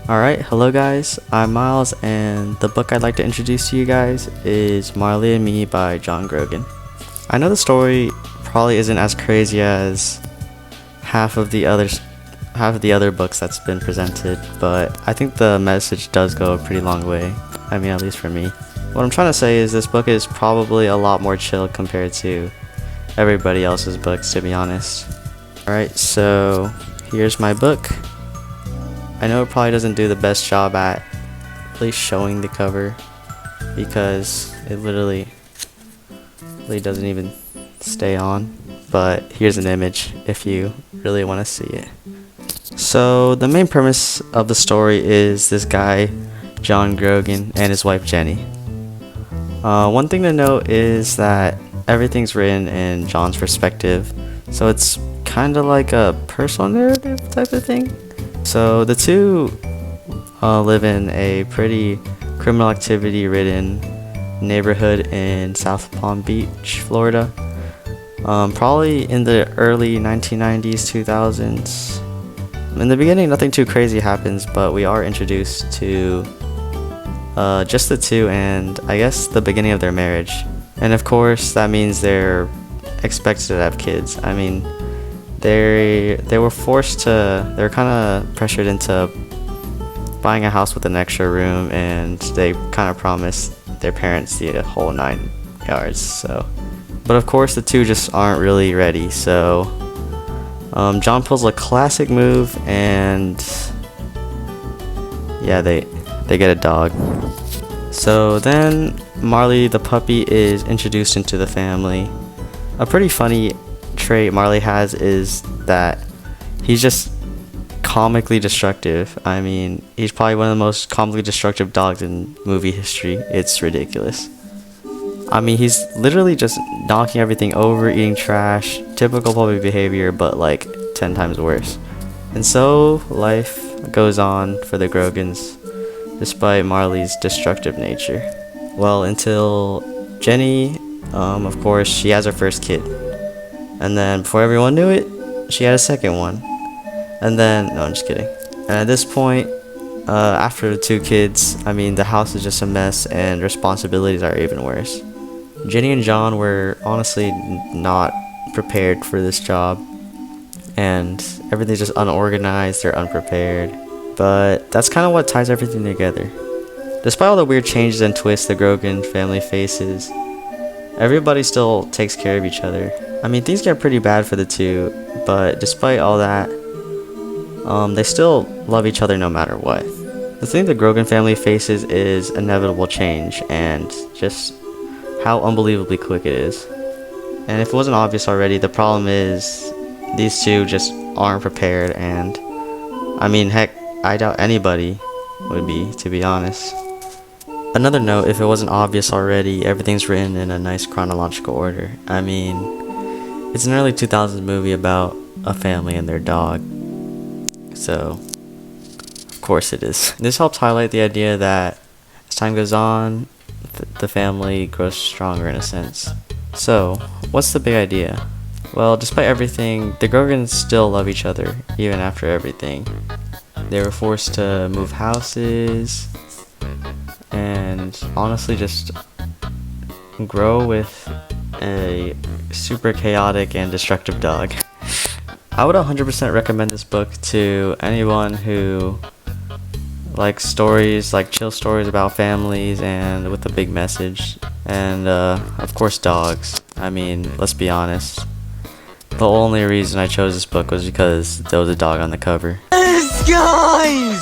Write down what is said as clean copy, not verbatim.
Alright, hello guys, I'm Miles, and the book I'd like to introduce to you guys is Marley and Me by John Grogan. I know the story probably isn't as crazy as half of the other books that's been presented, but I think the message does go a pretty long way. I mean, at least for me. What I'm trying to say is this book is probably a lot more chill compared to everybody else's books, to be honest. Alright, so here's my book. I know it probably doesn't do the best job at least showing the cover because it literally doesn't even stay on, but here's an image if you really want to see it. So the main premise of the story is this guy John Grogan and his wife Jenny. One thing to note is that everything's written in John's perspective, so it's kind of like a personal narrative type of thing. So the two live in a pretty criminal activity ridden neighborhood in South Palm Beach, Florida. Probably in the early 1990s, 2000s. In the beginning nothing too crazy happens, but we are introduced to just the two and I guess the beginning of their marriage. And of course that means they're expected to have kids. I mean, they were kind of pressured into buying a house with an extra room, and they kind of promised their parents the whole 9 yards. So, but of course the two just aren't really ready. So John pulls a classic move, and yeah, they get a dog. So then Marley the puppy is introduced into the family. A pretty funny trait Marley has is that he's just comically destructive. I mean, he's probably one of the most comically destructive dogs in movie history. It's ridiculous. I mean, he's literally just knocking everything over, eating trash, typical puppy behavior, but like 10 times worse. And so life goes on for the Grogans despite Marley's destructive nature. Well, until Jenny, of course, she has her first kid. And then before everyone knew it, she had a second one. And then, no, I'm just kidding. And at this point, after the 2 kids, I mean, the house is just a mess and responsibilities are even worse. Jenny and John were honestly not prepared for this job. And everything's just unorganized, they're unprepared. But that's kind of what ties everything together. Despite all the weird changes and twists the Grogan family faces, everybody still takes care of each other. I mean, things get pretty bad for the two, but despite all that, they still love each other no matter what. The thing the Grogan family faces is inevitable change and just how unbelievably quick it is. And if it wasn't obvious already, the problem is these two just aren't prepared, and I mean, heck, I doubt anybody would be, to be honest. Another note, if it wasn't obvious already, everything's written in a nice chronological order. I mean, it's an early 2000s movie about a family and their dog, so of course it is. This helps highlight the idea that as time goes on, the family grows stronger in a sense. So, what's the big idea? Well, despite everything, the Grogans still love each other, even after everything. They were forced to move houses, and honestly just grow with a super chaotic and destructive dog. I would 100% recommend this book to anyone who likes stories, like chill stories about families and with a big message, and of course dogs. I mean, let's be honest, the only reason I chose this book was because there was a dog on the cover. This guy!